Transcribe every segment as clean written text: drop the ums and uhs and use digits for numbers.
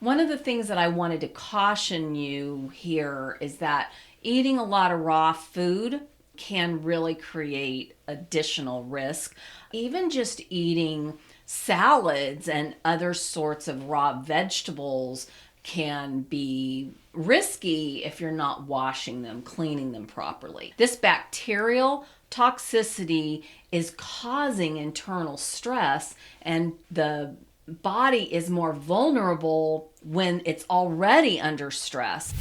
One of the things that I wanted to caution you here is that eating a lot of raw food can really create additional risk. Even just eating salads and other sorts of raw vegetables can be risky if you're not washing them, cleaning them properly. This bacterial toxicity is causing internal stress, and the body is more vulnerable when it's already under stress.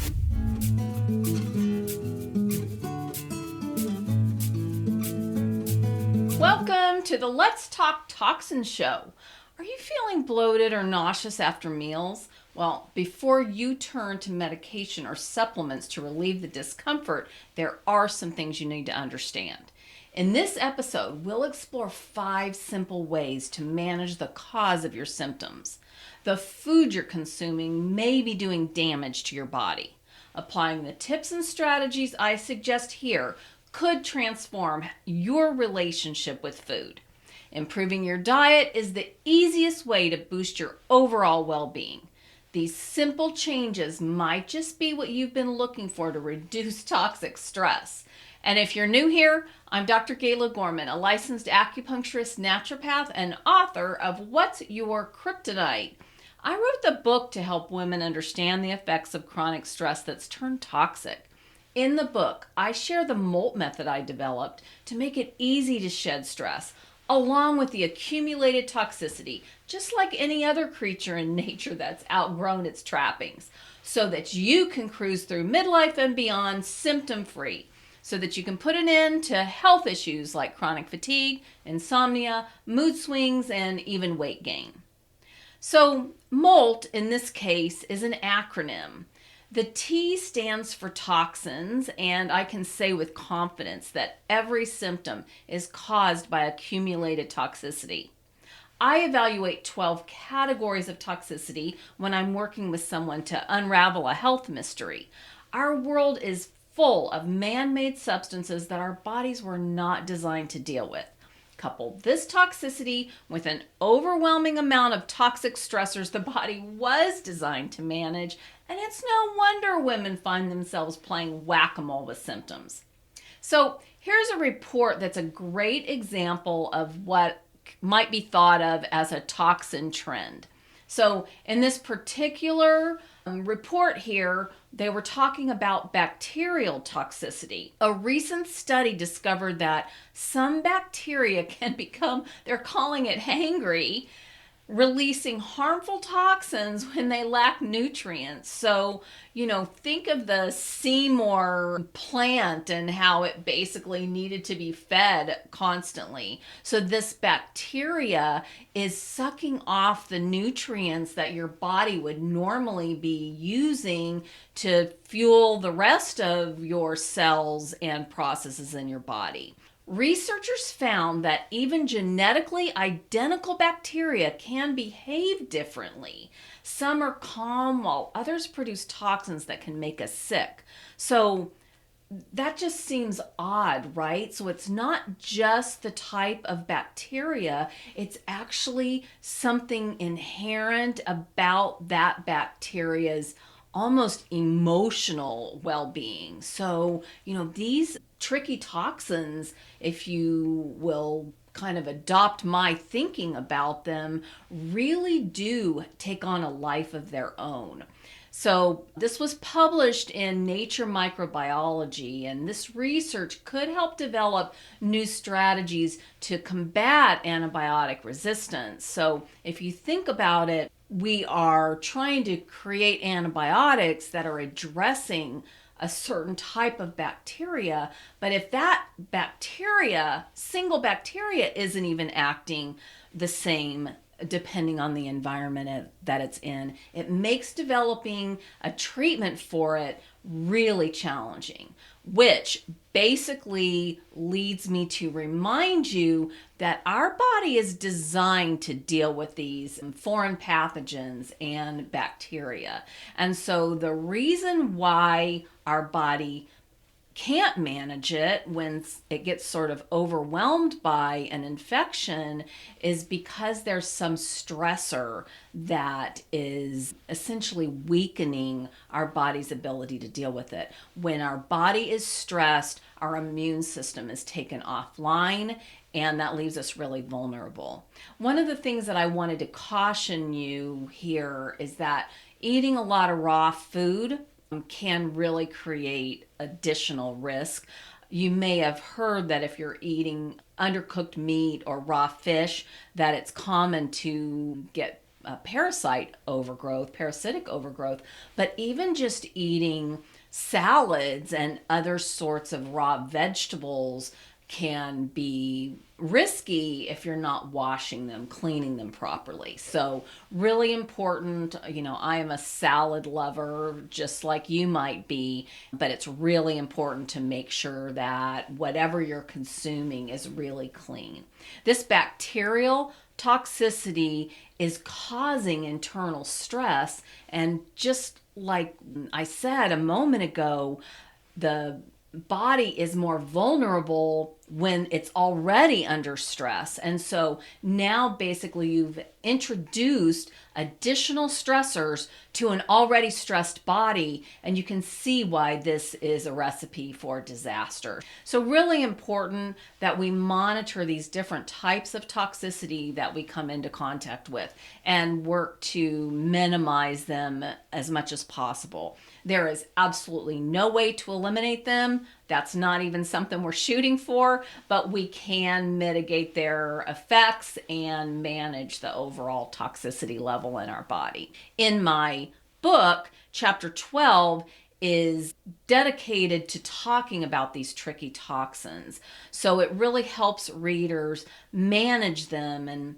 Welcome to the Let's Talk Toxins show. Are you feeling bloated or nauseous after meals? Well, before you turn to medication or supplements to relieve the discomfort, there are some things you need to understand. In this episode, we'll explore 5 simple ways to manage the cause of your symptoms. The food you're consuming may be doing damage to your body. Applying the tips and strategies I suggest here could transform your relationship with food. Improving your diet is the easiest way to boost your overall well-being. These simple changes might just be what you've been looking for to reduce toxic stress. And if you're new here, I'm Dr. Gayla Gorman, a licensed acupuncturist, naturopath, and author of What's Your Kryptonite? I wrote the book to help women understand the effects of chronic stress that's turned toxic. In the book, I share the MOLT method I developed to make it easy to shed stress, along with the accumulated toxicity, just like any other creature in nature that's outgrown its trappings, so that you can cruise through midlife and beyond symptom-free, so that you can put an end to health issues like chronic fatigue, insomnia, mood swings, and even weight gain. So MOLT, in this case, is an acronym. The T stands for toxins, and I can say with confidence that every symptom is caused by accumulated toxicity. I evaluate 12 categories of toxicity when I'm working with someone to unravel a health mystery. Our world is full of man-made substances that our bodies were not designed to deal with. Couple this toxicity with an overwhelming amount of toxic stressors the body was designed to manage, and it's no wonder women find themselves playing whack-a-mole with symptoms. So here's a report that's a great example of what might be thought of as a toxin trend. So in this particular report here, they were talking about bacterial toxicity. A recent study discovered that some bacteria can become, they're calling it hangry, releasing harmful toxins when they lack nutrients. So, think of the Seymour plant and how it basically needed to be fed constantly. So this bacteria is sucking off the nutrients that your body would normally be using to fuel the rest of your cells and processes in your body. Researchers found that even genetically identical bacteria can behave differently. Some are calm while others produce toxins that can make us sick. So that just seems odd, right? So it's not just the type of bacteria, it's actually something inherent about that bacteria's almost emotional well-being. So, these tricky toxins, if you will kind of adopt my thinking about them, really do take on a life of their own. So this was published in Nature Microbiology, and this research could help develop new strategies to combat antibiotic resistance. So if you think about it, we are trying to create antibiotics that are addressing a certain type of bacteria, but if that single bacteria isn't even acting the same depending on the environment that it's in, it makes developing a treatment for it really challenging, which basically leads me to remind you that our body is designed to deal with these foreign pathogens and bacteria. And so the reason why our body can't manage it when it gets sort of overwhelmed by an infection is because there's some stressor that is essentially weakening our body's ability to deal with it. When our body is stressed, our immune system is taken offline, and that leaves us really vulnerable. One of the things that I wanted to caution you here is that eating a lot of raw food can really create additional risk. You may have heard that if you're eating undercooked meat or raw fish, that it's common to get parasitic overgrowth. But even just eating salads and other sorts of raw vegetables can be risky if you're not washing them, cleaning them properly. So really important, I am a salad lover just like you might be, but it's really important to make sure that whatever you're consuming is really clean. This bacterial toxicity is causing internal stress, and just like I said a moment ago, the body is more vulnerable when it's already under stress. And so now basically you've introduced additional stressors to an already stressed body, and you can see why this is a recipe for disaster. So really important that we monitor these different types of toxicity that we come into contact with and work to minimize them as much as possible. There is absolutely no way to eliminate them. That's not even something we're shooting for, but we can mitigate their effects and manage the overall toxicity level in our body. In my book, chapter 12 is dedicated to talking about these tricky toxins. So it really helps readers manage them. And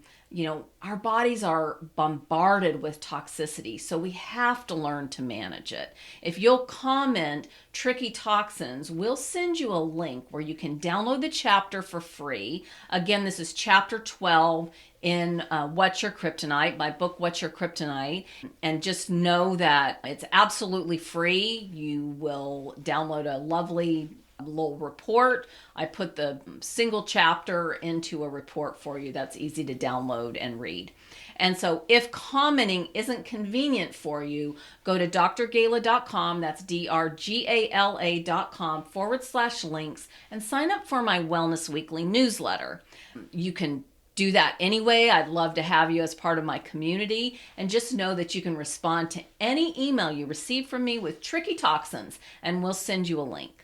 our bodies are bombarded with toxicity, so we have to learn to manage it. If you'll comment tricky toxins, we'll send you a link where you can download the chapter for free. Again, this is chapter 12 in What's Your Kryptonite, my book, What's Your Kryptonite. And just know that it's absolutely free. You will download a lovely little report. I put the single chapter into a report for you that's easy to download and read. And so if commenting isn't convenient for you, go to drgala.com, that's drgala.com/links, and sign up for my Wellness Weekly newsletter. You can do that anyway. I'd love to have you as part of my community. And just know that you can respond to any email you receive from me with tricky toxins, and we'll send you a link.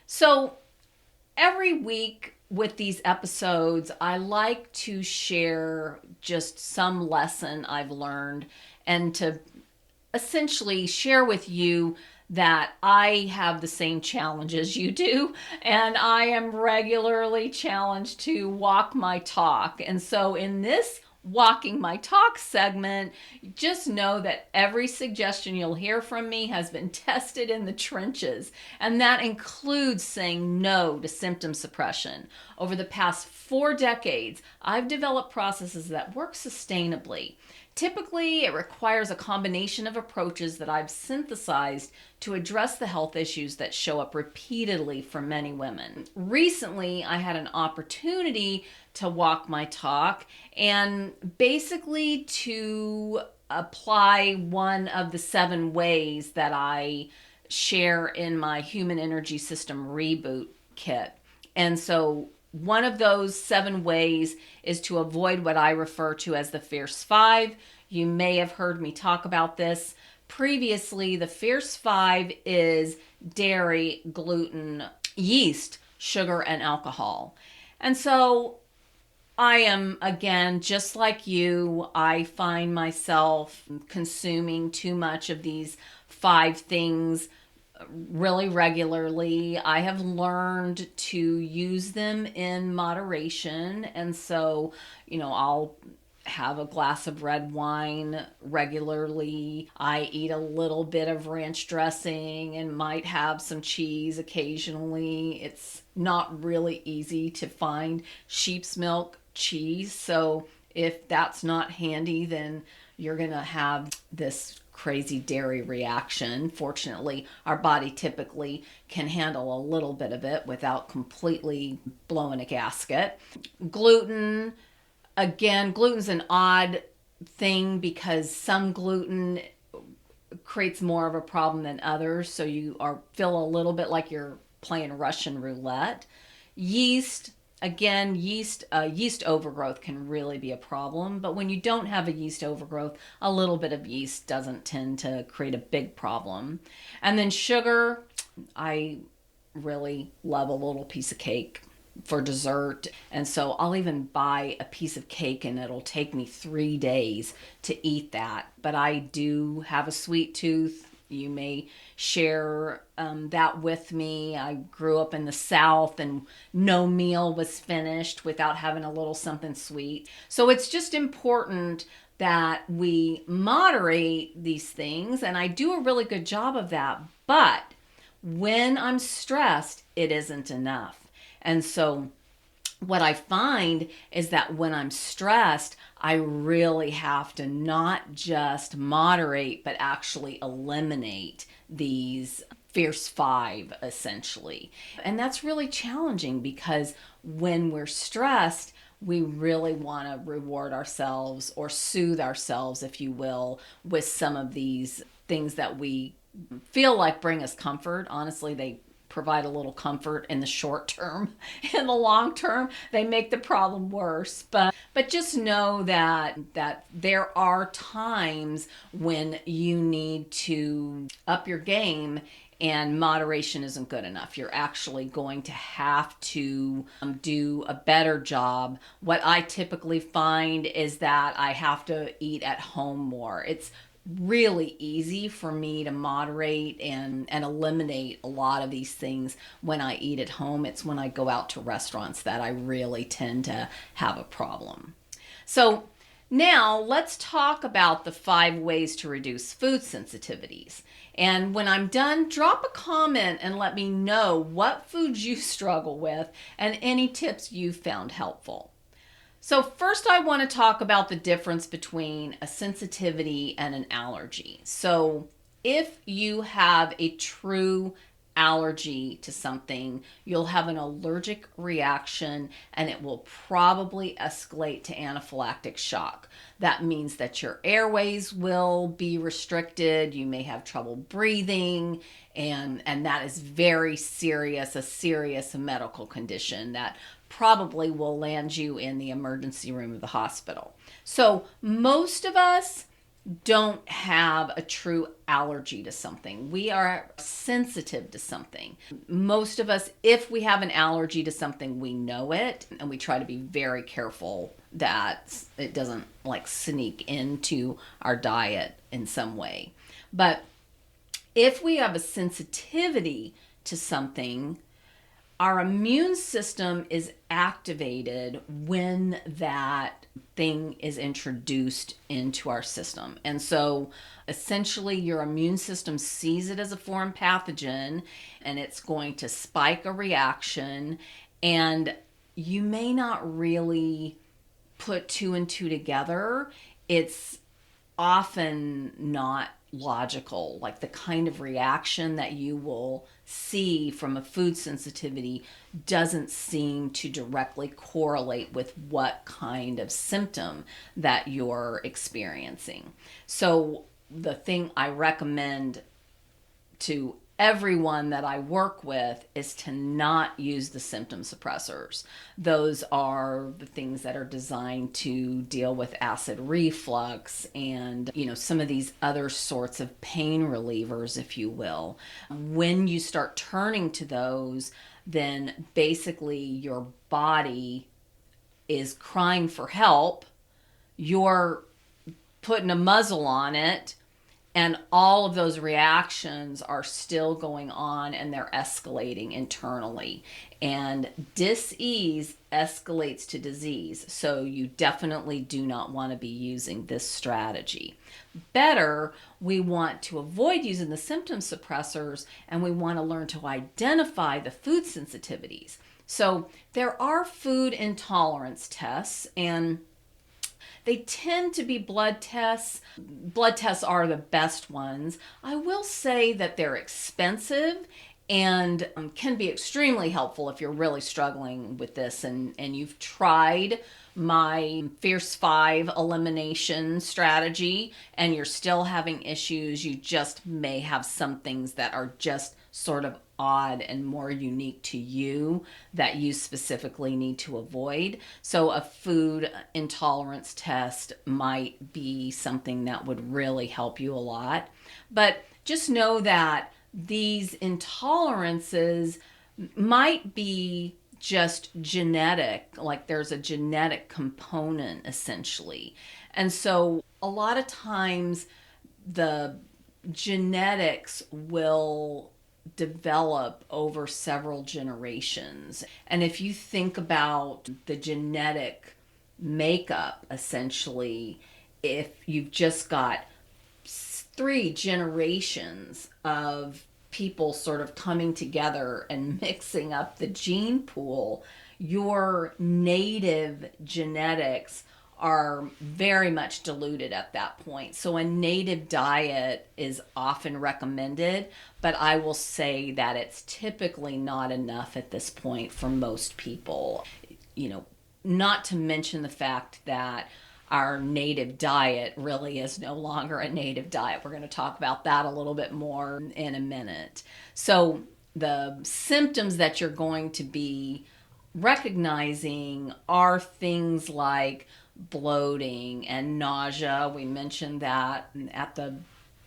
So every week with these episodes, I like to share just some lesson I've learned and to essentially share with you that I have the same challenges you do, and I am regularly challenged to walk my talk. And so in this Walking My Talk segment, just know that every suggestion you'll hear from me has been tested in the trenches, and that includes saying no to symptom suppression. Over the past 4 decades, I've developed processes that work sustainably. Typically, it requires a combination of approaches that I've synthesized to address the health issues that show up repeatedly for many women. Recently, I had an opportunity to walk my talk and basically to apply one of the 7 ways that I share in my Human Energy System Reboot Kit. And so one of those 7 ways is to avoid what I refer to as the Fierce 5. You may have heard me talk about this previously. The Fierce 5 is dairy, gluten, yeast, sugar, and alcohol. And so I am, again, just like you, I find myself consuming too much of these 5 things really regularly. I have learned to use them in moderation. And so, I'll have a glass of red wine regularly. I eat a little bit of ranch dressing and might have some cheese occasionally. It's not really easy to find sheep's milk cheese. So if that's not handy, then you're going to have this crazy dairy reaction. Fortunately, our body typically can handle a little bit of it without completely blowing a gasket. Gluten, again, gluten's an odd thing because some gluten creates more of a problem than others, so you feel a little bit like you're playing Russian roulette. Yeast, again, yeast overgrowth can really be a problem, but when you don't have a yeast overgrowth, a little bit of yeast doesn't tend to create a big problem. And then sugar, I really love a little piece of cake for dessert, and so I'll even buy a piece of cake and it'll take me 3 days to eat that. But I do have a sweet tooth. You may share that with me. I grew up in the South and no meal was finished without having a little something sweet. So it's just important that we moderate these things, and I do a really good job of that. But when I'm stressed, it isn't enough. And so what I find is that when I'm stressed, I really have to not just moderate, but actually eliminate these fierce five, essentially. And that's really challenging because when we're stressed, we really want to reward ourselves or soothe ourselves, if you will, with some of these things that we feel like bring us comfort. Honestly, they provide a little comfort in the short term. In the long term, they make the problem worse. But just know that there are times when you need to up your game, and moderation isn't good enough. You're actually going to have to do a better job. What I typically find is that I have to eat at home more. It's really easy for me to moderate and eliminate a lot of these things when I eat at home. It's when I go out to restaurants that I really tend to have a problem. So now let's talk about the 5 ways to reduce food sensitivities. And when I'm done, drop a comment and let me know what foods you struggle with and any tips you found helpful. So first I want to talk about the difference between a sensitivity and an allergy. So if you have a true allergy to something, you'll have an allergic reaction and it will probably escalate to anaphylactic shock. That means that your airways will be restricted, you may have trouble breathing, and that is very serious, a serious medical condition that probably will land you in the emergency room of the hospital. So most of us don't have a true allergy to something. We are sensitive to something. Most of us, if we have an allergy to something, we know it, and we try to be very careful that it doesn't like sneak into our diet in some way. But if we have a sensitivity to something, our immune system is activated when that thing is introduced into our system. And so essentially your immune system sees it as a foreign pathogen and it's going to spike a reaction, and you may not really put 2 and 2 together. It's often not logical. Like the kind of reaction that you will see from a food sensitivity doesn't seem to directly correlate with what kind of symptom that you're experiencing. So the thing I recommend to everyone that I work with is to not use the symptom suppressors. Those are the things that are designed to deal with acid reflux and, some of these other sorts of pain relievers, if you will. When you start turning to those, then basically your body is crying for help. You're putting a muzzle on it, and all of those reactions are still going on and they're escalating internally. And dis-ease escalates to disease. So you definitely do not want to be using this strategy. Better, we want to avoid using the symptom suppressors, and we want to learn to identify the food sensitivities. So there are food intolerance tests, and They tend to be blood tests. Blood tests are the best ones. I will say that they're expensive and can be extremely helpful if you're really struggling with this and you've tried my Fierce 5 elimination strategy and you're still having issues. You just may have some things that are just sort of odd and more unique to you that you specifically need to avoid. So a food intolerance test might be something that would really help you a lot. But just know that these intolerances might be just genetic, like there's a genetic component essentially. And so a lot of times the genetics will develop over several generations. And if you think about the genetic makeup, essentially, if you've just got 3 generations of people sort of coming together and mixing up the gene pool, your native genetics are very much diluted at that point. So a native diet is often recommended, but I will say that it's typically not enough at this point for most people. Not to mention the fact that our native diet really is no longer a native diet. We're going to talk about that a little bit more in a minute. So the symptoms that you're going to be recognizing are things like bloating and nausea. We mentioned that at the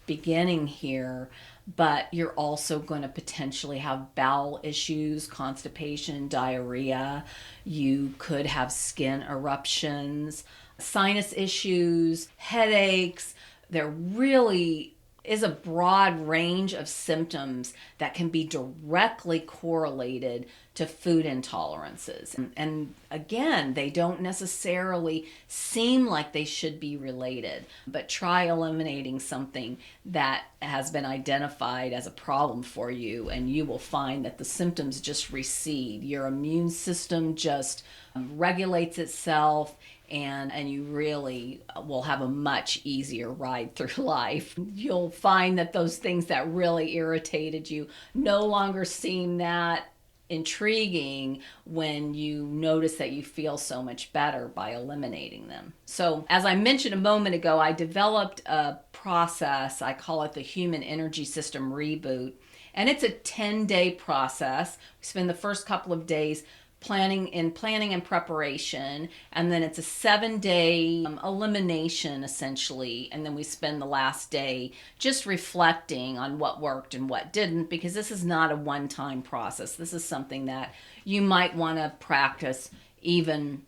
beginning here, but you're also going to potentially have bowel issues, constipation, diarrhea. You could have skin eruptions, sinus issues, headaches. There really is a broad range of symptoms that can be directly correlated to food intolerances. And again, they don't necessarily seem like they should be related, but try eliminating something that has been identified as a problem for you, and you will find that the symptoms just recede. Your immune system just regulates itself, and you really will have a much easier ride through life. You'll find that those things that really irritated you no longer seem that intriguing when you notice that you feel so much better by eliminating them. So, as I mentioned a moment ago, I developed a process. I call it the Human Energy System Reboot, and it's a 10-day process. We spend the first couple of days planning and preparation, and then it's a 7-day elimination essentially, and then we spend the last day just reflecting on what worked and what didn't, because this is not a one-time process. This is something that you might want to practice even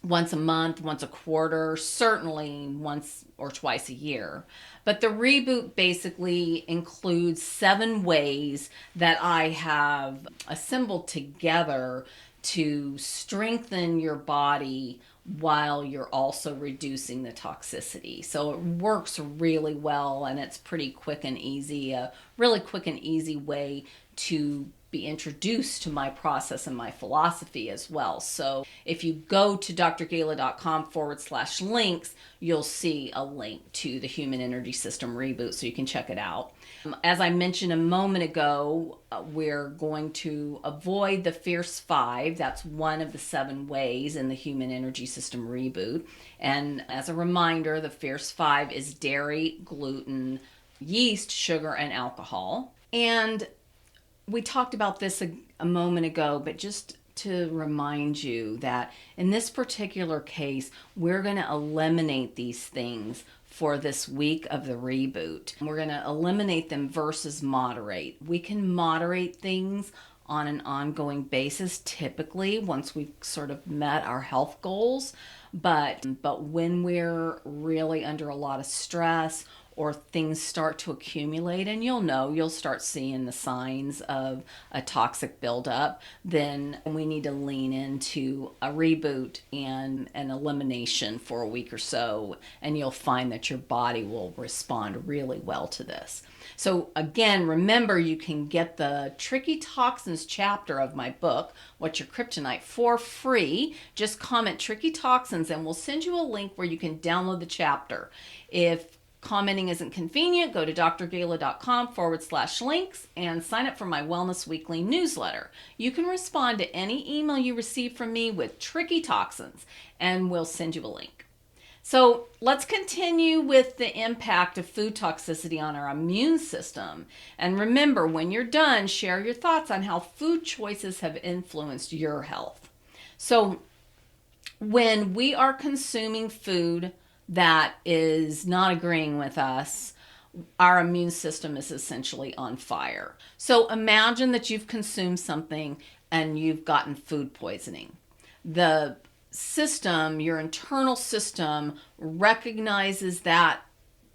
once a month, once a quarter, certainly once or twice a year. But the reboot basically includes 7 ways that I have assembled together to strengthen your body while you're also reducing the toxicity. So it works really well, and it's pretty quick and easy, a really quick and easy way to be introduced to my process and my philosophy as well. So if you go to drgala.com/links, you'll see a link to the Human Energy System Reboot, so you can check it out. As I mentioned a moment ago, we're going to avoid the Fierce 5. That's one of the 7 ways in the Human Energy System Reboot. And as a reminder, the Fierce 5 is dairy, gluten, yeast, sugar, and alcohol. And we talked about this a moment ago, but just to remind you that in this particular case, we're going to eliminate these things for this week of the reboot. We're going to eliminate them versus moderate. We can moderate things on an ongoing basis, typically once we've sort of met our health goals. But when we're really under a lot of stress, or things start to accumulate, and you'll start seeing the signs of a toxic buildup, then we need to lean into a reboot and an elimination for a week or so, and you'll find that your body will respond really well to this. So again, remember, you can get the Tricky Toxins chapter of my book, What's Your Kryptonite, for free. Just comment Tricky Toxins and we'll send you a link where you can download the chapter. If commenting isn't convenient, go to drgala.com/links and sign up for my Wellness Weekly newsletter. You can respond to any email you receive from me with Tricky Toxins and we'll send you a link. So let's continue with the impact of food toxicity on our immune system. And remember, when you're done, share your thoughts on how food choices have influenced your health. So when we are consuming food that is not agreeing with us, our immune system is essentially on fire. So imagine that you've consumed something and you've gotten food poisoning. The system, your internal system, recognizes that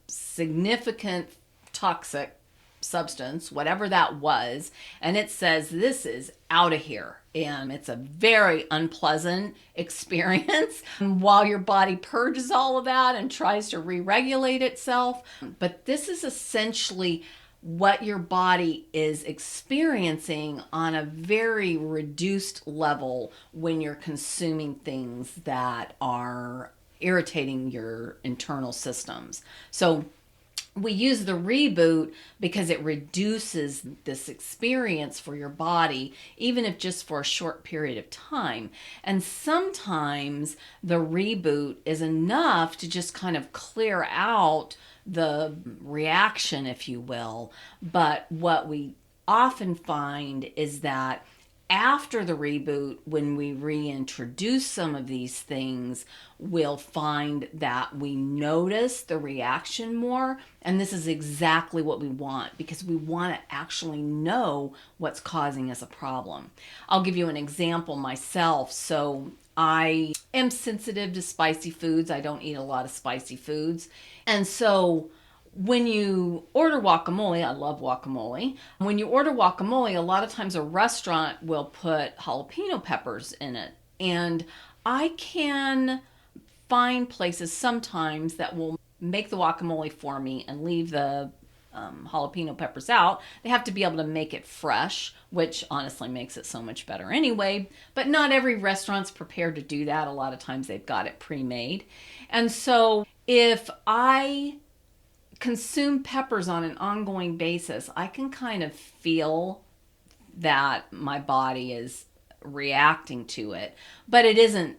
significant toxic substance, whatever that was, and it says, this is out of here. And it's a very unpleasant experience while your body purges all of that and tries to re-regulate itself. But this is essentially what your body is experiencing on a very reduced level when you're consuming things that are irritating your internal systems. So we use the reboot because it reduces this experience for your body, even if just for a short period of time. And sometimes the reboot is enough to just kind of clear out the reaction, if you will. But what we often find is that after the reboot, when we reintroduce some of these things, we'll find that we notice the reaction more. And this is exactly what we want, because we want to actually know what's causing us a problem. I'll give you an example myself. So I am sensitive to spicy foods. I don't eat a lot of spicy foods. And so when you order guacamole, I love guacamole. When you order guacamole, a lot of times a restaurant will put jalapeno peppers in it. And I can find places sometimes that will make the guacamole for me and leave the jalapeno peppers out. They have to be able to make it fresh, which honestly makes it so much better anyway. But not every restaurant's prepared to do that. A lot of times they've got it pre-made. And so if I consume peppers on an ongoing basis, I can kind of feel that my body is reacting to it, but it isn't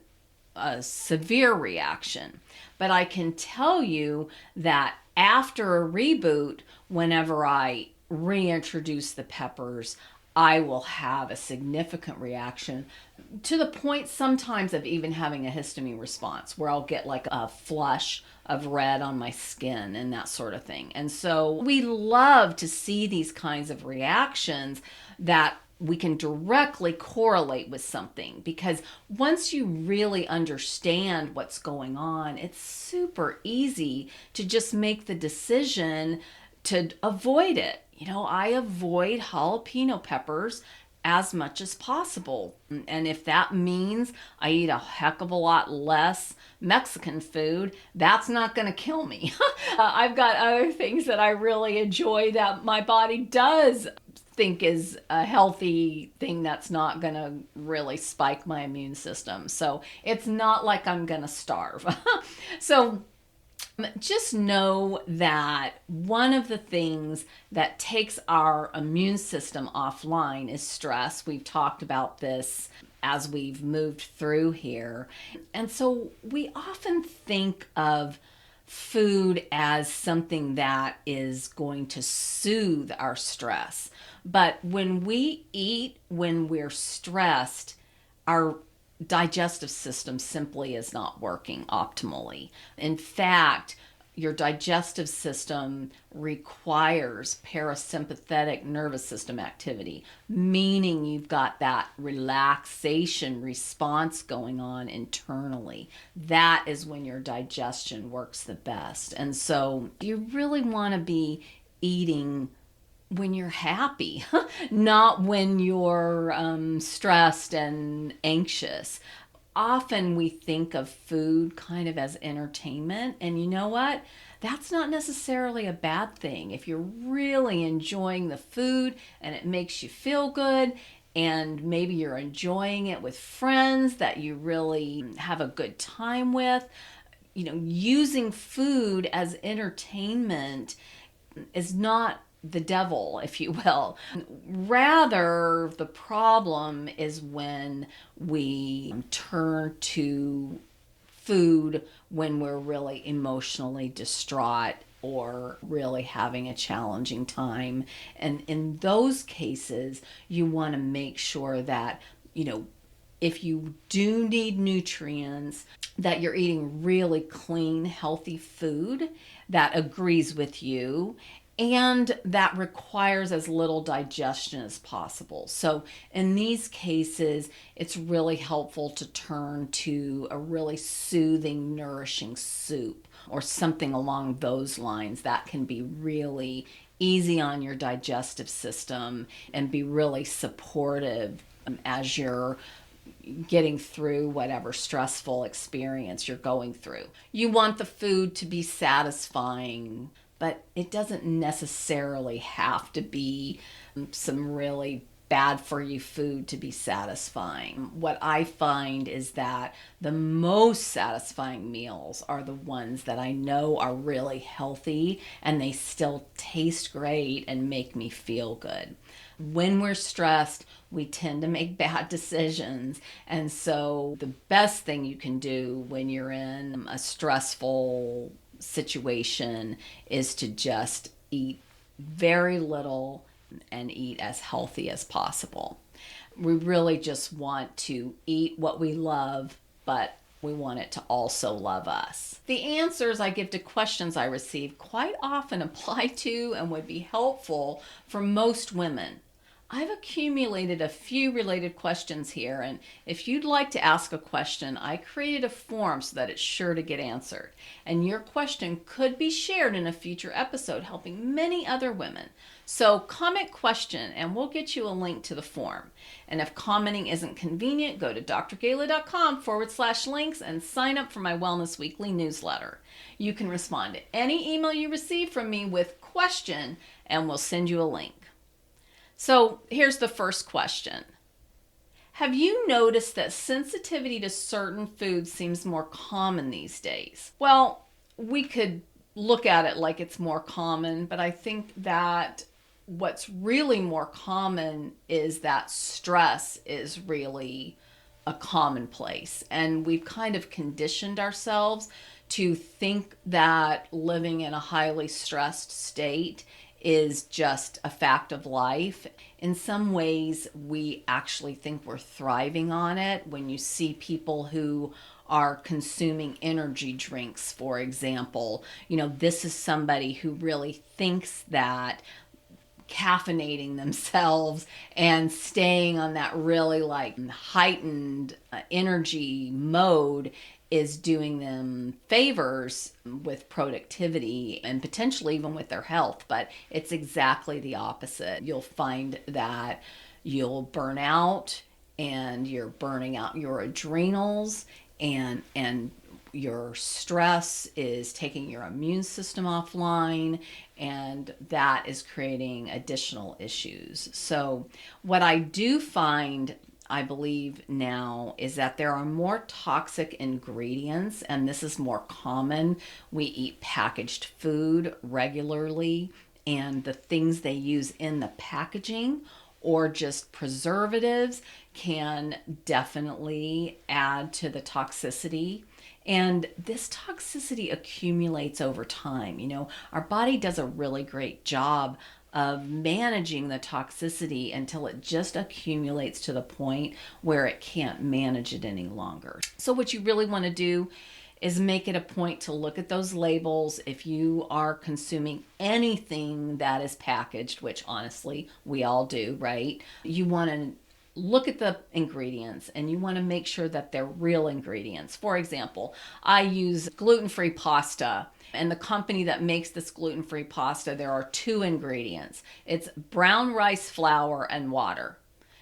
a severe reaction. But I can tell you that after a reboot, whenever I reintroduce the peppers, I will have a significant reaction, to the point sometimes of even having a histamine response, where I'll get like a flush of red on my skin and that sort of thing. And so we love to see these kinds of reactions that we can directly correlate with something, because once you really understand what's going on, it's super easy to just make the decision to avoid it. You know, I avoid jalapeno peppers as much as possible. And if that means I eat a heck of a lot less Mexican food, that's not going to kill me. I've got other things that I really enjoy that my body does think is a healthy thing that's not going to really spike my immune system. So it's not like I'm going to starve. So just know that one of the things that takes our immune system offline is stress. We've talked about this as we've moved through here. And so we often think of food as something that is going to soothe our stress. But when we eat when we're stressed, our digestive system simply is not working optimally. In fact, your digestive system requires parasympathetic nervous system activity, meaning you've got that relaxation response going on internally. That is when your digestion works the best. And so you really want to be eating when you're happy, not when you're stressed and anxious. Often we think of food kind of as entertainment, and you know what? That's not necessarily a bad thing. If you're really enjoying the food and it makes you feel good, and maybe you're enjoying it with friends that you really have a good time with, using food as entertainment is not the devil, if you will. Rather, the problem is when we turn to food when we're really emotionally distraught or really having a challenging time. And in those cases, you want to make sure that, if you do need nutrients, that you're eating really clean, healthy food that agrees with you and that requires as little digestion as possible. So in these cases, it's really helpful to turn to a really soothing, nourishing soup or something along those lines that can be really easy on your digestive system and be really supportive as you're getting through whatever stressful experience you're going through. You want the food to be satisfying, but it doesn't necessarily have to be some really bad for you food to be satisfying. What I find is that the most satisfying meals are the ones that I know are really healthy and they still taste great and make me feel good. When we're stressed, we tend to make bad decisions. And so the best thing you can do when you're in a stressful situation is to just eat very little and eat as healthy as possible. We really just want to eat what we love, but we want it to also love us. The answers I give to questions I receive quite often apply to and would be helpful for most women. I've accumulated a few related questions here, and if you'd like to ask a question, I created a form so that it's sure to get answered. And your question could be shared in a future episode, helping many other women. So comment question, and we'll get you a link to the form. And if commenting isn't convenient, go to drgayla.com/links and sign up for my Wellness Weekly newsletter. You can respond to any email you receive from me with question, and we'll send you a link. So here's the first question. Have you noticed that sensitivity to certain foods seems more common these days? Well, we could look at it like it's more common, but I think that what's really more common is that stress is really a commonplace. And we've kind of conditioned ourselves to think that living in a highly stressed state is just a fact of life. In some ways, we actually think we're thriving on it. When you see people who are consuming energy drinks, for example, this is somebody who really thinks that caffeinating themselves and staying on that really heightened energy mode is doing them favors with productivity and potentially even with their health, but it's exactly the opposite. You'll find that you'll burn out and you're burning out your adrenals and your stress is taking your immune system offline, and that is creating additional issues. So what I do find, I believe now, is that there are more toxic ingredients, and this is more common. We eat packaged food regularly, and the things they use in the packaging or just preservatives can definitely add to the toxicity. And this toxicity accumulates over time. Our body does a really great job of managing the toxicity until it just accumulates to the point where it can't manage it any longer. So what you really want to do is make it a point to look at those labels. If you are consuming anything that is packaged, which honestly we all do, right? You want to look at the ingredients and you want to make sure that they're real ingredients. For example, I use gluten-free pasta. And the company that makes this gluten-free pasta, there are two ingredients. It's brown rice flour and water.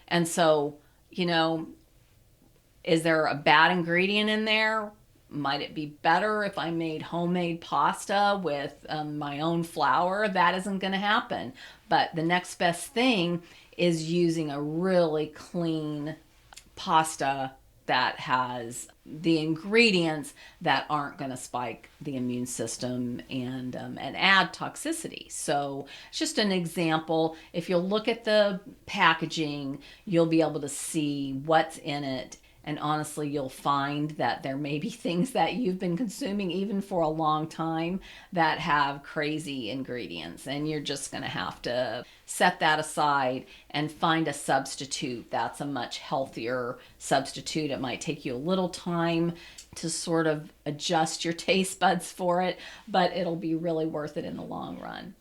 And so, you know, is there a bad ingredient in there? Might it be better if I made homemade pasta with my own flour? That isn't going to happen. But the next best thing is using a really clean pasta that has the ingredients that aren't going to spike the immune system and add toxicity. So it's just an example. If you'll look at the packaging, you'll be able to see what's in it. And honestly, you'll find that there may be things that you've been consuming even for a long time that have crazy ingredients. And you're just going to have to set that aside and find a substitute that's a much healthier substitute. It might take you a little time to sort of adjust your taste buds for it, but it'll be really worth it in the long run.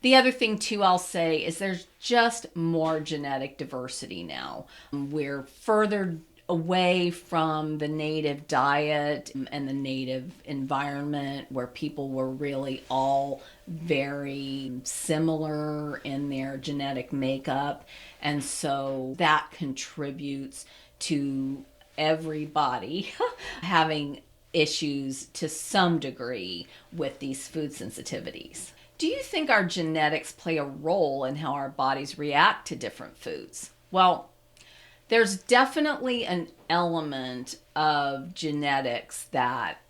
The other thing, too, I'll say is there's just more genetic diversity now. We're further away from the native diet and the native environment where people were really all very similar in their genetic makeup. And so that contributes to everybody having issues to some degree with these food sensitivities. Do you think our genetics play a role in how our bodies react to different foods? Well, there's definitely an element of genetics that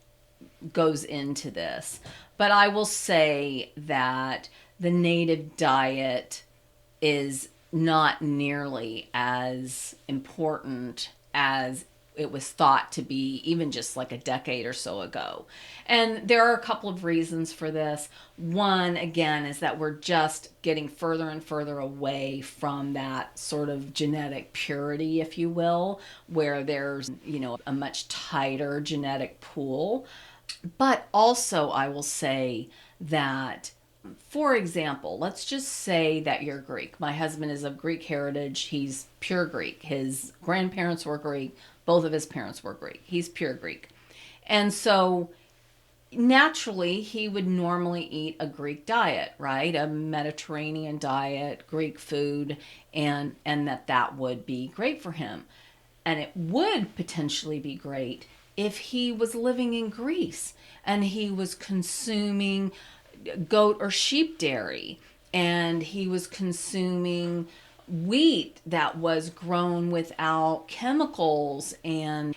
goes into this, but I will say that the native diet is not nearly as important as it was thought to be even just like a decade or so ago. And there are a couple of reasons for this. One, again, is that we're just getting further and further away from that sort of genetic purity, if you will, where there's, a much tighter genetic pool. But also, I will say that, for example, let's just say that you're Greek. My husband is of Greek heritage. He's pure Greek. His grandparents were Greek. Both of his parents were Greek. He's pure Greek. And so naturally, he would normally eat a Greek diet, right? A Mediterranean diet, Greek food, and that would be great for him. And it would potentially be great if he was living in Greece and he was consuming goat or sheep dairy and he was consuming wheat that was grown without chemicals and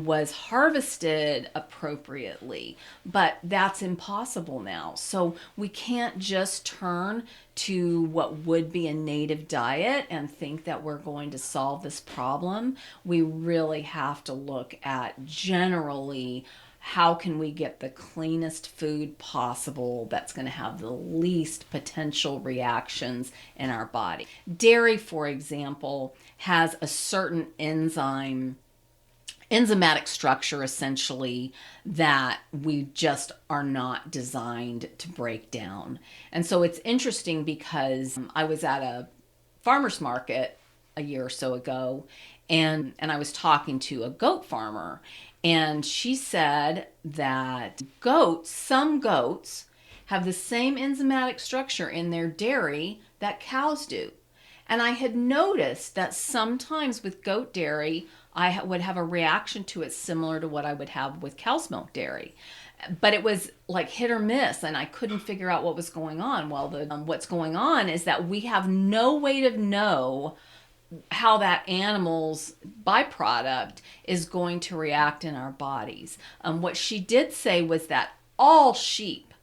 was harvested appropriately. But that's impossible now. So we can't just turn to what would be a native diet and think that we're going to solve this problem. We really have to look at generally how can we get the cleanest food possible that's going to have the least potential reactions in our body. Dairy, for example, has a certain enzymatic structure essentially that we just are not designed to break down. And so it's interesting because I was at a farmer's market a year or so ago and I was talking to a goat farmer. And she said that some goats have the same enzymatic structure in their dairy that cows do. And I had noticed that sometimes with goat dairy, I would have a reaction to it similar to what I would have with cow's milk dairy. But it was like hit or miss, and I couldn't figure out what was going on. Well, what's going on is that we have no way to know how that animal's byproduct is going to react in our bodies. What she did say was that all sheep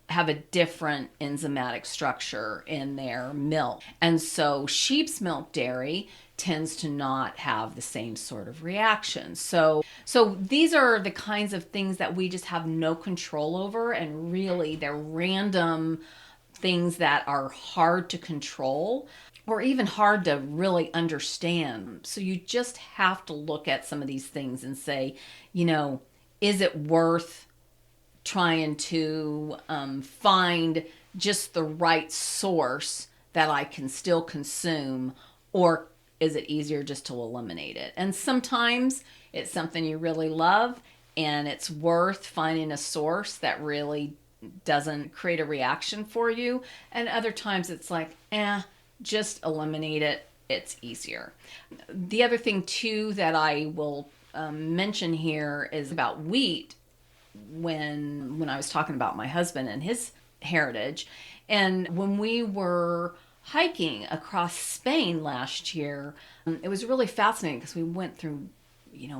have a different enzymatic structure in their milk. And so sheep's milk dairy tends to not have the same sort of reaction. So these are the kinds of things that we just have no control over, and really they're random things that are hard to control or even hard to really understand. So you just have to look at some of these things and say, is it worth trying to find just the right source that I can still consume, or is it easier just to eliminate it? And sometimes it's something you really love and it's worth finding a source that really doesn't create a reaction for you. And other times it's like, just eliminate it. It's easier. The other thing too that I will mention here is about wheat. When I was talking about my husband and his heritage, and when we were hiking across Spain last year, it was really fascinating because we went through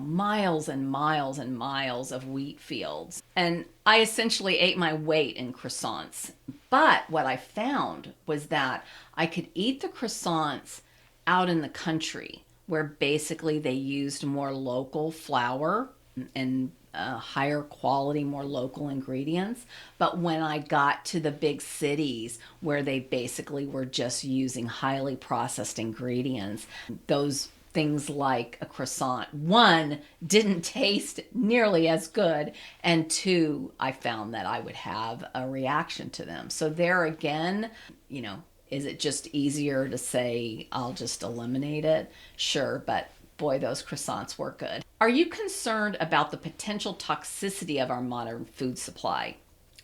miles and miles and miles of wheat fields, and I essentially ate my weight in croissants. But what I found was that I could eat the croissants out in the country where basically they used more local flour and higher quality, more local ingredients. But when I got to the big cities where they basically were just using highly processed ingredients, those things like a croissant, one, didn't taste nearly as good, and two, I found that I would have a reaction to them. So there again, is it just easier to say, I'll just eliminate it? Sure, but boy, those croissants were good. Are you concerned about the potential toxicity of our modern food supply?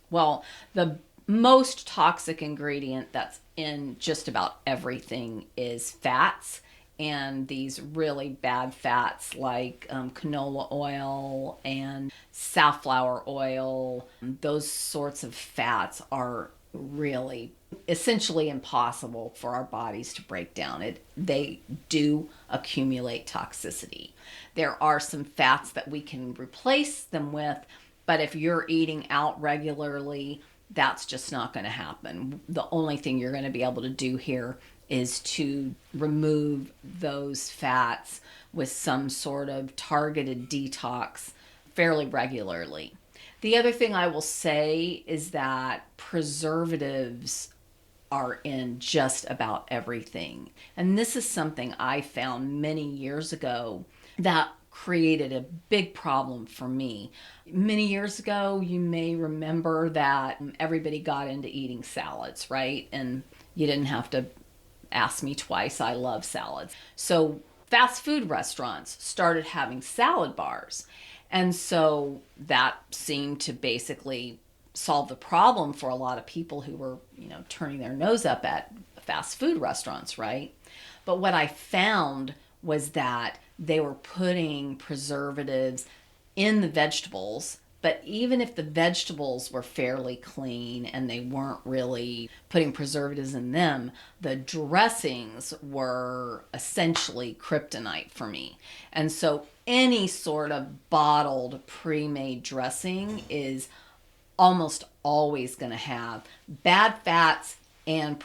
Well, the most toxic ingredient that's in just about everything is fats, and these really bad fats like canola oil and safflower oil. Those sorts of fats are really essentially impossible for our bodies to break down. They do accumulate toxicity. There are some fats that we can replace them with, but if you're eating out regularly, that's just not going to happen. The only thing you're going to be able to do here is to remove those fats with some sort of targeted detox fairly regularly. The other thing I will say is that preservatives are in just about everything. And this is something I found many years ago that created a big problem for me. Many years ago, you may remember that everybody got into eating salads, right? And you didn't have to ask me twice. I love salads. So fast food restaurants started having salad bars. And so that seemed to basically solve the problem for a lot of people who were, turning their nose up at fast food restaurants, right? But what I found was that they were putting preservatives in the vegetables. But even if the vegetables were fairly clean and they weren't really putting preservatives in them, the dressings were essentially kryptonite for me. And so any sort of bottled pre-made dressing is almost always going to have bad fats and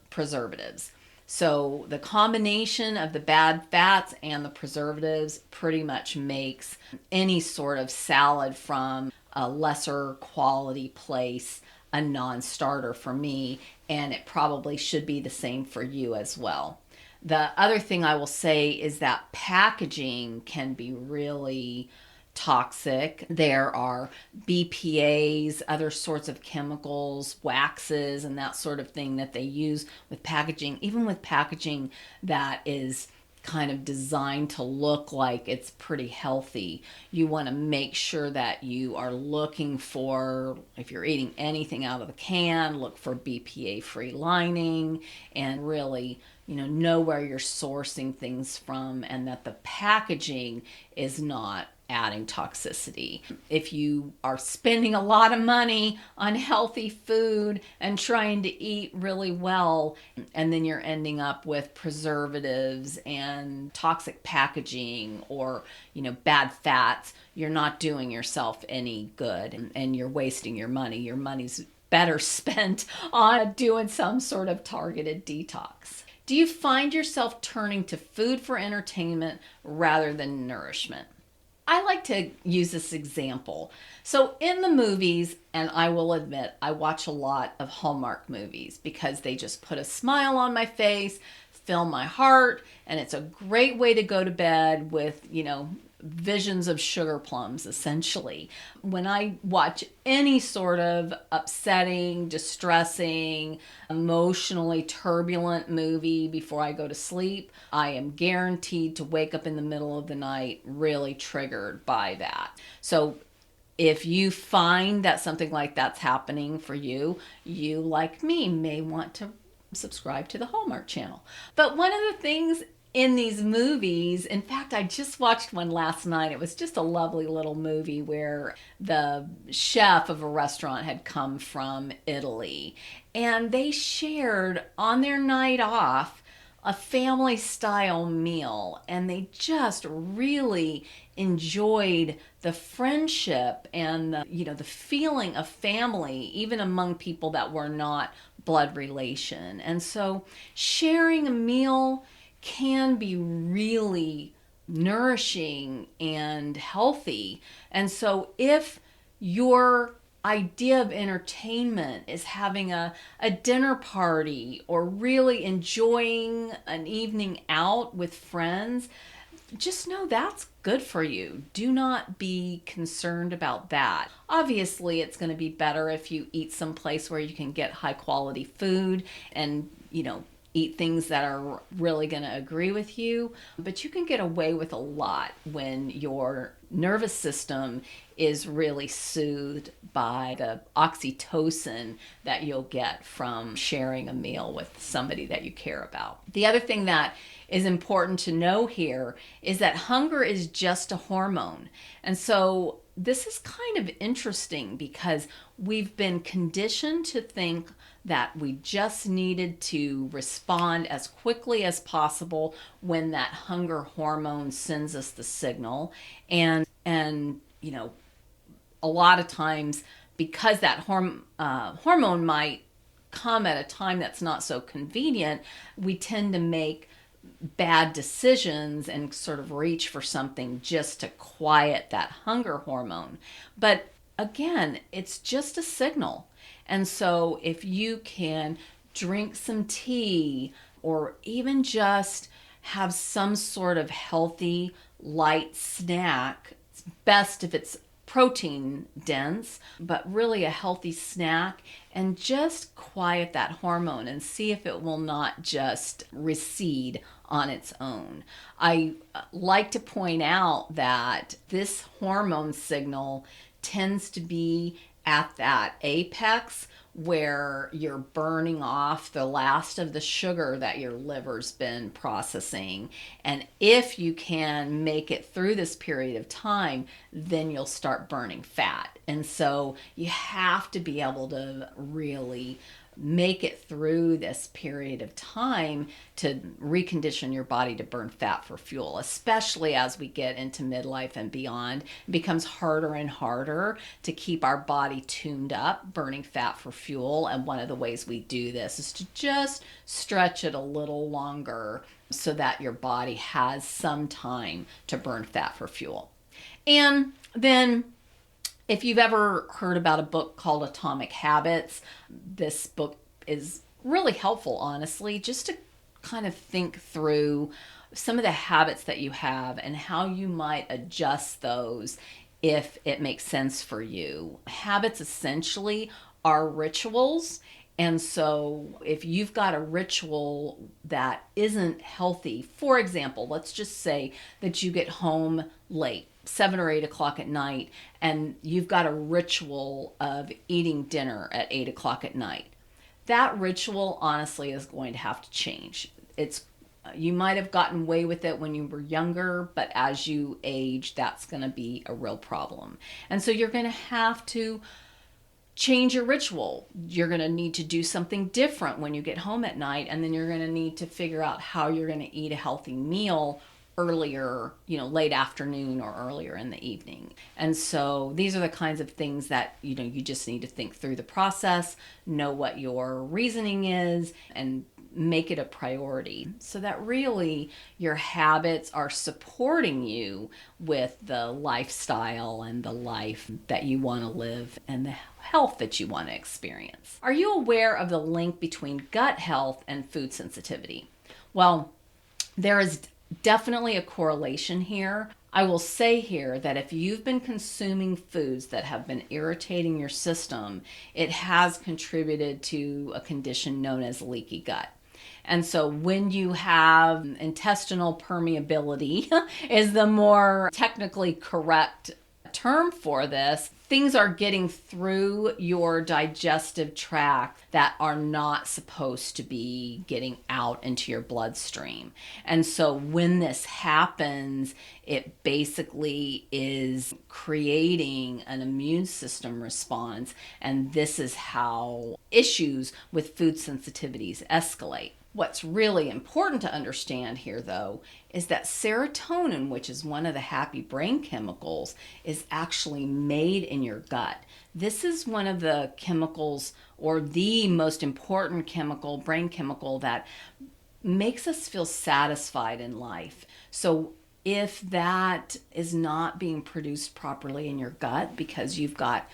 preservatives. So the combination of the bad fats and the preservatives pretty much makes any sort of salad from a lesser quality place a non-starter for me, and it probably should be the same for you as well. The other thing I will say is that packaging can be really toxic. There are BPAs, other sorts of chemicals, waxes, and that sort of thing that they use with packaging, even with packaging that is kind of designed to look like it's pretty healthy. You want to make sure that you are looking for, if you're eating anything out of the can, look for BPA free lining, and really know where you're sourcing things from, and that the packaging is not adding toxicity. If you are spending a lot of money on healthy food and trying to eat really well, and then you're ending up with preservatives and toxic packaging or bad fats, you're not doing yourself any good, and you're wasting your money. Your money's better spent on doing some sort of targeted detox. Do you find yourself turning to food for entertainment rather than nourishment? I like to use this example. So in the movies, and I will admit, I watch a lot of Hallmark movies because they just put a smile on my face, fill my heart, and it's a great way to go to bed with, visions of sugar plums, essentially. When I watch any sort of upsetting, distressing, emotionally turbulent movie before I go to sleep, I am guaranteed to wake up in the middle of the night really triggered by that. So if you find that something like that's happening for you, you, like me, may want to subscribe to the Hallmark Channel. But one of the things in these movies, in fact, I just watched one last night. It was just a lovely little movie where the chef of a restaurant had come from Italy, and they shared on their night off a family style meal, and they just really enjoyed the friendship and the feeling of family, even among people that were not blood relation. And so sharing a meal can be really nourishing and healthy. And so if your idea of entertainment is having a dinner party or really enjoying an evening out with friends, just know that's good for you. Do not be concerned about that. Obviously, it's going to be better if you eat someplace where you can get high quality food and, eat things that are really going to agree with you. But you can get away with a lot when your nervous system is really soothed by the oxytocin that you'll get from sharing a meal with somebody that you care about. The other thing that is important to know here is that hunger is just a hormone. And so this is kind of interesting because we've been conditioned to think that we just needed to respond as quickly as possible when that hunger hormone sends us the signal. And a lot of times, because that hormone might come at a time that's not so convenient, we tend to make bad decisions and sort of reach for something just to quiet that hunger hormone. But again, it's just a signal. And so if you can drink some tea or even just have some sort of healthy, light snack, it's best if it's protein dense, but really a healthy snack, and just quiet that hormone and see if it will not just recede on its own. I like to point out that this hormone signal tends to be at that apex where you're burning off the last of the sugar that your liver's been processing. And if you can make it through this period of time, then you'll start burning fat. And so you have to be able to really make it through this period of time to recondition your body to burn fat for fuel, especially as we get into midlife and beyond. It becomes harder and harder to keep our body tuned up, burning fat for fuel. And one of the ways we do this is to just stretch it a little longer so that your body has some time to burn fat for fuel. And then if you've ever heard about a book called Atomic Habits, this book is really helpful, honestly, just to kind of think through some of the habits that you have and how you might adjust those if it makes sense for you. Habits essentially are rituals. And so if you've got a ritual that isn't healthy, for example, let's just say that you get home late, 7 or 8 o'clock at night, and you've got a ritual of eating dinner at 8 o'clock at night. That ritual, honestly, is going to have to change. You might have gotten away with it when you were younger, but as you age, that's going to be a real problem. And so you're going to have to change your ritual. You're going to need to do something different when you get home at night, and then you're going to need to figure out how you're going to eat a healthy meal earlier, late afternoon or earlier in the evening. And so these are the kinds of things that, you just need to think through the process, know what your reasoning is, and make it a priority so that really your habits are supporting you with the lifestyle and the life that you want to live and the health that you want to experience. Are you aware of the link between gut health and food sensitivity? Well, there is definitely a correlation here. I will say here that if you've been consuming foods that have been irritating your system, it has contributed to a condition known as leaky gut. And so when you have intestinal permeability is the more technically correct term for this, things are getting through your digestive tract that are not supposed to be getting out into your bloodstream. And so when this happens, it basically is creating an immune system response. And this is how issues with food sensitivities escalate. What's really important to understand here, though, is that serotonin, which is one of the happy brain chemicals, is actually made in your gut. This is one of the chemicals, or the most important chemical, brain chemical, that makes us feel satisfied in life. So if that is not being produced properly in your gut because you've got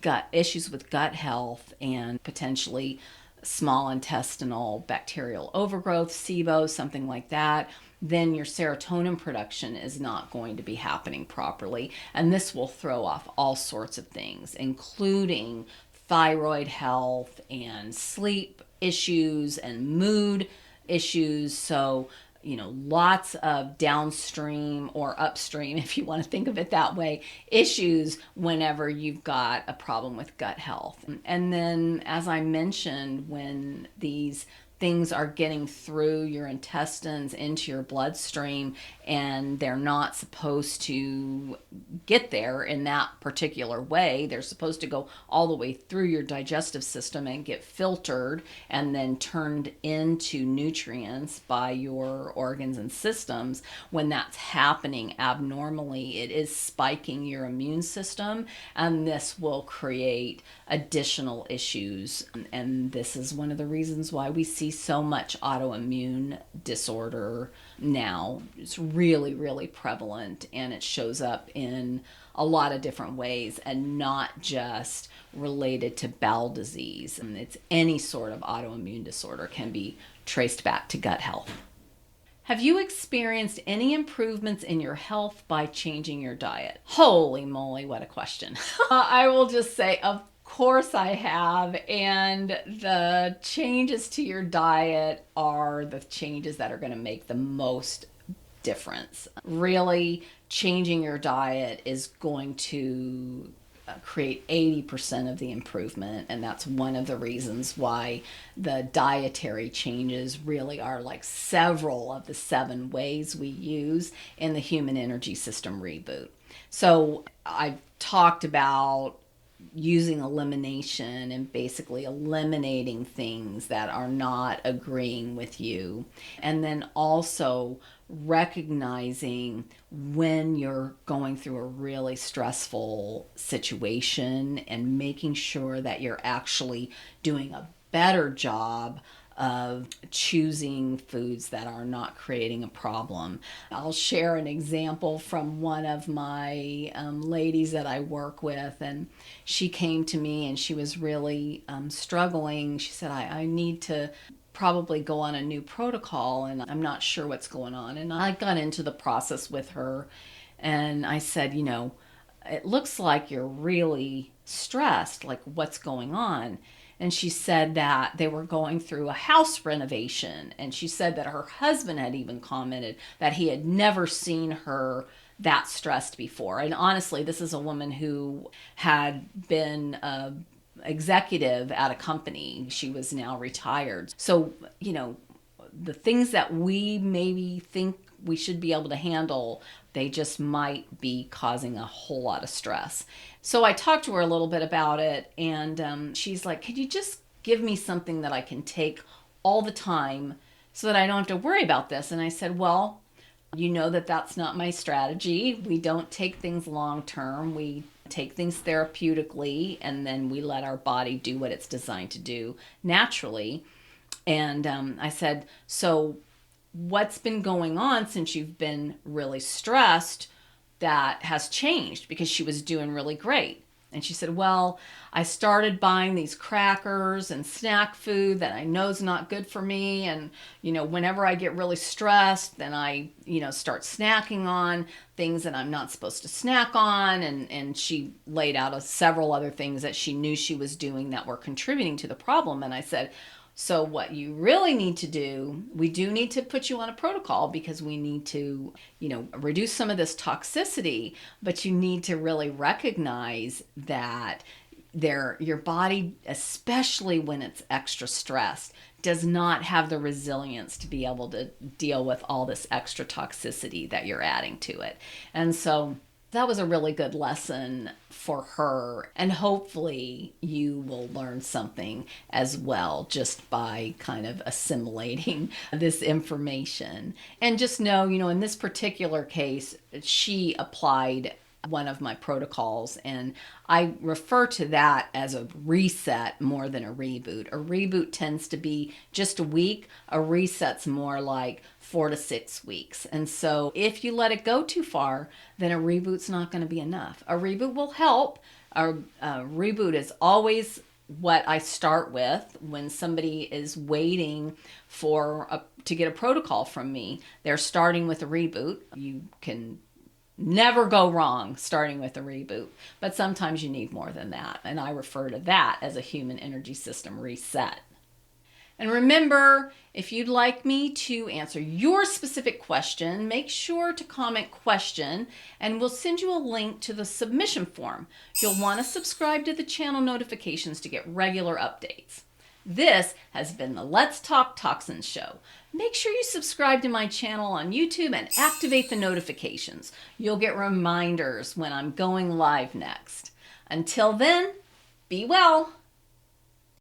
gut issues with gut health and potentially small intestinal bacterial overgrowth, SIBO, something like that, then your serotonin production is not going to be happening properly. And this will throw off all sorts of things, including thyroid health and sleep issues and mood issues. So, lots of downstream or upstream, if you want to think of it that way, issues whenever you've got a problem with gut health. And then, as I mentioned, when these things are getting through your intestines into your bloodstream and they're not supposed to get there in that particular way. They're supposed to go all the way through your digestive system and get filtered and then turned into nutrients by your organs and systems. When that's happening abnormally, it is spiking your immune system, and this will create additional issues. And this is one of the reasons why we see so much autoimmune disorder now. It's really, really prevalent, and it shows up in a lot of different ways and not just related to bowel disease. And it's any sort of autoimmune disorder can be traced back to gut health. Have you experienced any improvements in your health by changing your diet? Holy moly, what a question. I will just say, of course I have, and the changes to your diet are the changes that are going to make the most difference. Really, changing your diet is going to create 80% of the improvement, and that's one of the reasons why the dietary changes really are like several of the 7 ways we use in the human energy system reboot. So I've talked about using elimination and basically eliminating things that are not agreeing with you. And then also recognizing when you're going through a really stressful situation and making sure that you're actually doing a better job of choosing foods that are not creating a problem. I'll share an example from one of my ladies that I work with, and she came to me and she was really struggling. She said, I need to probably go on a new protocol and I'm not sure what's going on. And I got into the process with her and I said, it looks like you're really stressed, like what's going on? And she said that they were going through a house renovation. And she said that her husband had even commented that he had never seen her that stressed before. And honestly, this is a woman who had been an executive at a company. She was now retired. So, the things that we maybe think we should be able to handle, they just might be causing a whole lot of stress. So I talked to her a little bit about it, and she's like, could you just give me something that I can take all the time so that I don't have to worry about this? And I said, well, that's not my strategy. We don't take things long term. We take things therapeutically, and then we let our body do what it's designed to do naturally. And I said, so what's been going on since you've been really stressed that has changed? Because she was doing really great. And she said, well, I started buying these crackers and snack food that I know is not good for me. And, whenever I get really stressed, then I, start snacking on things that I'm not supposed to snack on. And she laid out several other things that she knew she was doing that were contributing to the problem. And I said, so what you really need to do, we do need to put you on a protocol because we need to, reduce some of this toxicity, but you need to really recognize that your body, especially when it's extra stressed, does not have the resilience to be able to deal with all this extra toxicity that you're adding to it. And so that was a really good lesson for her, and hopefully you will learn something as well just by kind of assimilating this information. And just know, in this particular case, she applied one of my protocols, and I refer to that as a reset more than a reboot. A reboot tends to be just a week. A reset's more like 4 to 6 weeks. And so if you let it go too far, then a reboot's not going to be enough. A reboot will help. A reboot is always what I start with when somebody is waiting to get a protocol from me. They're starting with a reboot. You can never go wrong starting with a reboot, but sometimes you need more than that. And I refer to that as a human energy system reset. And remember, if you'd like me to answer your specific question, make sure to comment question and we'll send you a link to the submission form. You'll want to subscribe to the channel notifications to get regular updates. This has been the Let's Talk Toxins show. Make sure you subscribe to my channel on YouTube and activate the notifications. You'll get reminders when I'm going live next. Until then, be well.